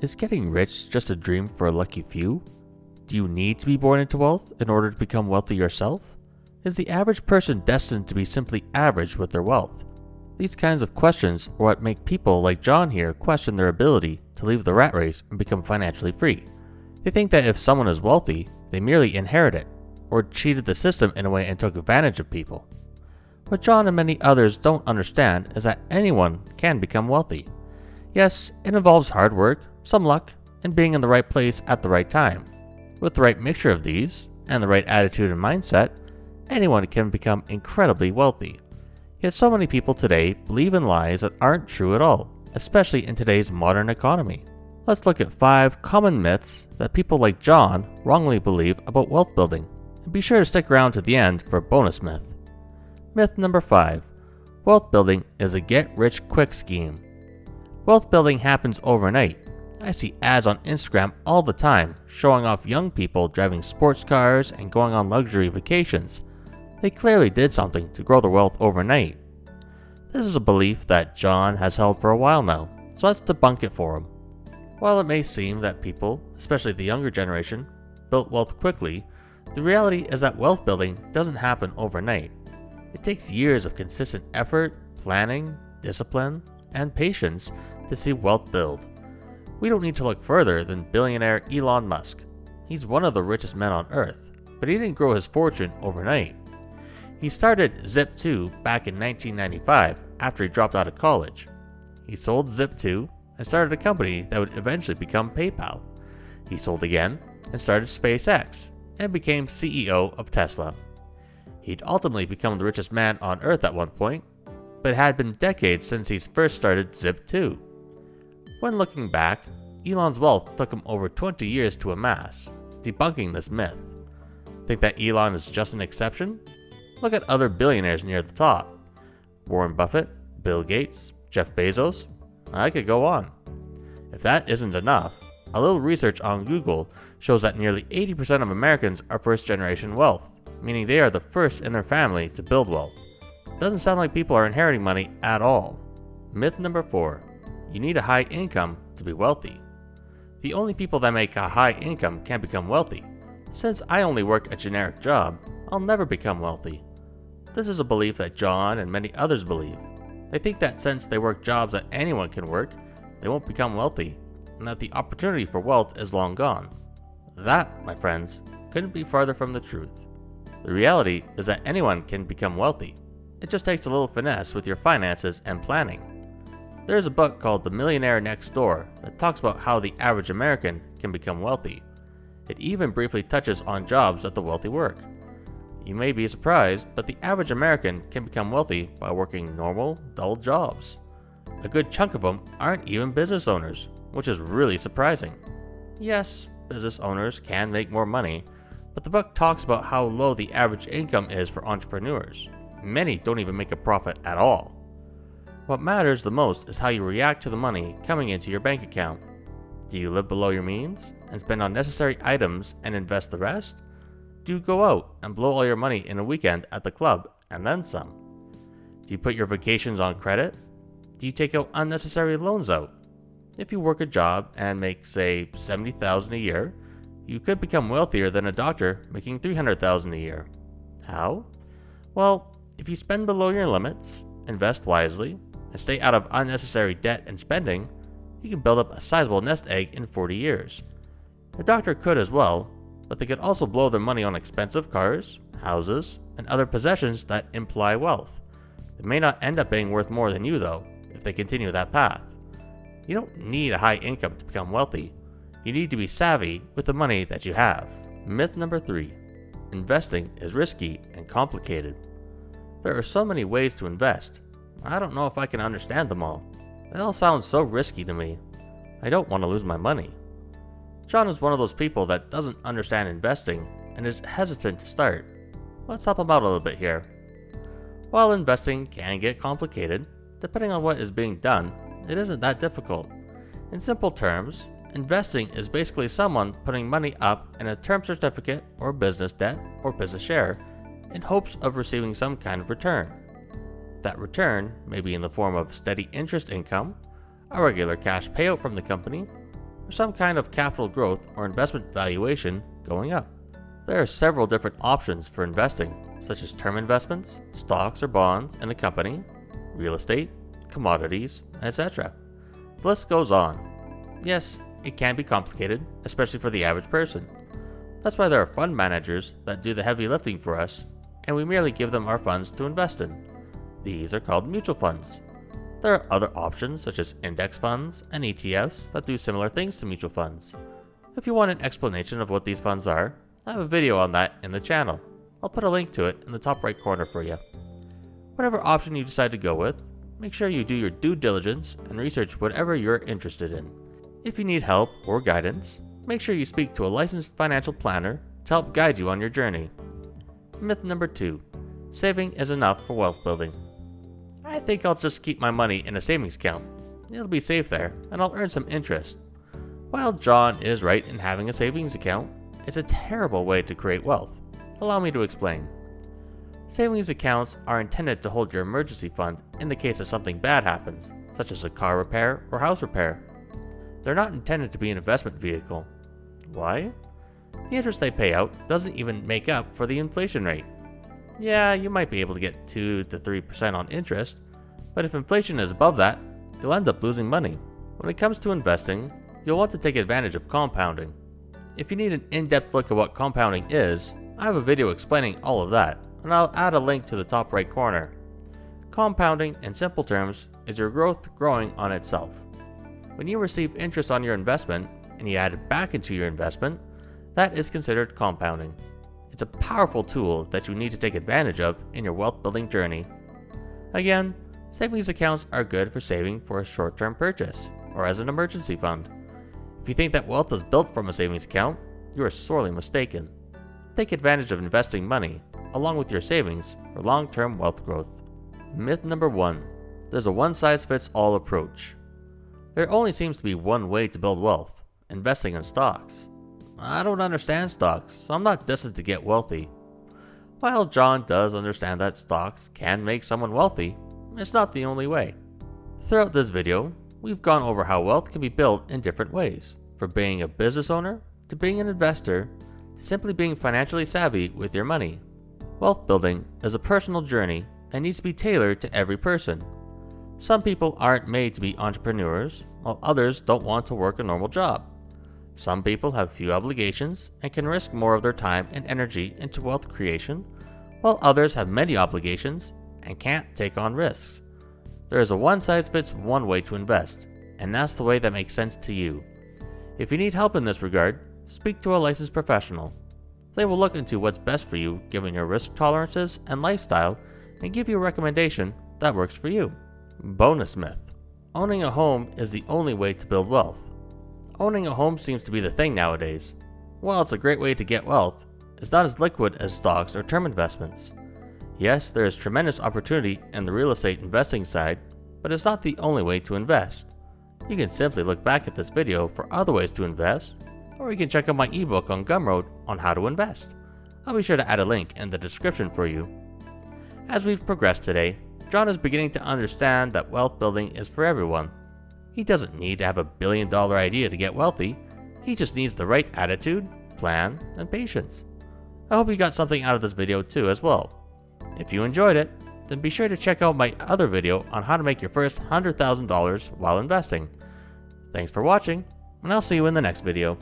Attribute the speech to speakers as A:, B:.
A: Is getting rich just a dream for a lucky few? Do you need to be born into wealth in order to become wealthy yourself? Is the average person destined to be simply average with their wealth? These kinds of questions are what make people like John here question their ability to leave the rat race and become financially free. They think that if someone is wealthy, they merely inherit it, or cheated the system in a way and took advantage of people. What John and many others don't understand is that anyone can become wealthy. Yes, it involves hard work, some luck, and being in the right place at the right time. With the right mixture of these, and the right attitude and mindset, anyone can become incredibly wealthy. Yet so many people today believe in lies that aren't true at all, especially in today's modern economy. Let's look at 5 common myths that people like John wrongly believe about wealth building, and be sure to stick around to the end for a bonus myth. Myth number 5. Wealth building is a get-rich-quick scheme. Wealth building happens overnight. I see ads on Instagram all the time showing off young people driving sports cars and going on luxury vacations. They clearly did something to grow their wealth overnight. This is a belief that John has held for a while now, so let's debunk it for him. While it may seem that people, especially the younger generation, built wealth quickly, the reality is that wealth building doesn't happen overnight. It takes years of consistent effort, planning, discipline, and patience to see wealth build. We don't need to look further than billionaire Elon Musk. He's one of the richest men on earth, but he didn't grow his fortune overnight. He started Zip2 back in 1995 after he dropped out of college. He sold Zip2 and started a company that would eventually become PayPal. He sold again and started SpaceX and became CEO of Tesla. He'd ultimately become the richest man on earth at one point, but it had been decades since he first started Zip2. When looking back, Elon's wealth took him over 20 years to amass, debunking this myth. Think that Elon is just an exception? Look at other billionaires near the top. Warren Buffett, Bill Gates, Jeff Bezos. I could go on. If that isn't enough, a little research on Google shows that nearly 80% of Americans are first-generation wealth, meaning they are the first in their family to build wealth. Doesn't sound like people are inheriting money at all. Myth number 4. You need a high income to be wealthy. The only people that make a high income can become wealthy. Since I only work a generic job, I'll never become wealthy. This is a belief that John and many others believe. They think that since they work jobs that anyone can work, they won't become wealthy, and that the opportunity for wealth is long gone. That, my friends, couldn't be farther from the truth. The reality is that anyone can become wealthy. It just takes a little finesse with your finances and planning. There's a book called The Millionaire Next Door that talks about how the average American can become wealthy. It even briefly touches on jobs that the wealthy work. You may be surprised, but the average American can become wealthy by working normal, dull jobs. A good chunk of them aren't even business owners, which is really surprising. Yes, business owners can make more money, but the book talks about how low the average income is for entrepreneurs. Many don't even make a profit at all. What matters the most is how you react to the money coming into your bank account. Do you live below your means and spend on necessary items and invest the rest? Do you go out and blow all your money in a weekend at the club and then some? Do you put your vacations on credit? Do you take out unnecessary loans out? If you work a job and make, say, $70,000 a year, you could become wealthier than a doctor making $300,000 a year. How? Well, if you spend below your limits, invest wisely, and stay out of unnecessary debt and spending, you can build up a sizable nest egg in 40 years. A doctor could as well, but they could also blow their money on expensive cars, houses, and other possessions that imply wealth. They may not end up being worth more than you, though, if they continue that path. You don't need a high income to become wealthy. You need to be savvy with the money that you have. Myth number 3. Investing is risky and complicated. There are so many ways to invest. I don't know if I can understand them all. They all sound so risky to me. I don't want to lose my money. John is one of those people that doesn't understand investing and is hesitant to start. Let's help him out a little bit here. While investing can get complicated, depending on what is being done, it isn't that difficult. In simple terms, investing is basically someone putting money up in a term certificate or business debt or business share in hopes of receiving some kind of return. That return may be in the form of steady interest income, a regular cash payout from the company, or some kind of capital growth or investment valuation going up. There are several different options for investing, such as term investments, stocks or bonds in a company, real estate, commodities, etc. The list goes on. Yes, it can be complicated, especially for the average person. That's why there are fund managers that do the heavy lifting for us, and we merely give them our funds to invest in. These are called mutual funds. There are other options such as index funds and ETFs that do similar things to mutual funds. If you want an explanation of what these funds are, I have a video on that in the channel. I'll put a link to it in the top right corner for you. Whatever option you decide to go with, make sure you do your due diligence and research whatever you're interested in. If you need help or guidance, make sure you speak to a licensed financial planner to help guide you on your journey. Myth number 2. Saving is enough for wealth building. I think I'll just keep my money in a savings account. It'll be safe there, and I'll earn some interest. While John is right in having a savings account, it's a terrible way to create wealth. Allow me to explain. Savings accounts are intended to hold your emergency fund in the case that something bad happens, such as a car repair or house repair. They're not intended to be an investment vehicle. Why? The interest they pay out doesn't even make up for the inflation rate. Yeah, you might be able to get 2 to 3% on interest, but if inflation is above that, you'll end up losing money. When it comes to investing, you'll want to take advantage of compounding. If you need an in-depth look at what compounding is, I have a video explaining all of that, and I'll add a link to the top right corner. Compounding, in simple terms, is your growth growing on itself. When you receive interest on your investment, and you add it back into your investment, that is considered compounding. It's a powerful tool that you need to take advantage of in your wealth building journey. Again, savings accounts are good for saving for a short-term purchase, or as an emergency fund. If you think that wealth is built from a savings account, you are sorely mistaken. Take advantage of investing money, along with your savings, for long-term wealth growth. Myth number 1. There's a one-size-fits-all approach. There only seems to be one way to build wealth: investing in stocks. I don't understand stocks, so I'm not destined to get wealthy. While John does understand that stocks can make someone wealthy, it's not the only way. Throughout this video, we've gone over how wealth can be built in different ways, from being a business owner, to being an investor, to simply being financially savvy with your money. Wealth building is a personal journey and needs to be tailored to every person. Some people aren't made to be entrepreneurs, while others don't want to work a normal job. Some people have few obligations and can risk more of their time and energy into wealth creation, while others have many obligations and can't take on risks. There is a one-size-fits-one way to invest, and that's the way that makes sense to you. If you need help in this regard, speak to a licensed professional. They will look into what's best for you given your risk tolerances and lifestyle and give you a recommendation that works for you. Bonus myth. Owning a home is the only way to build wealth. Owning a home seems to be the thing nowadays. While it's a great way to get wealth, it's not as liquid as stocks or term investments. Yes, there is tremendous opportunity in the real estate investing side, but it's not the only way to invest. You can simply look back at this video for other ways to invest, or you can check out my ebook on Gumroad on how to invest. I'll be sure to add a link in the description for you. As we've progressed today, John is beginning to understand that wealth building is for everyone. He doesn't need to have $1 billion idea to get wealthy. He just needs the right attitude, plan, and patience. I hope you got something out of this video too as well. If you enjoyed it, then be sure to check out my other video on how to make your first $100,000 while investing. Thanks for watching, and I'll see you in the next video.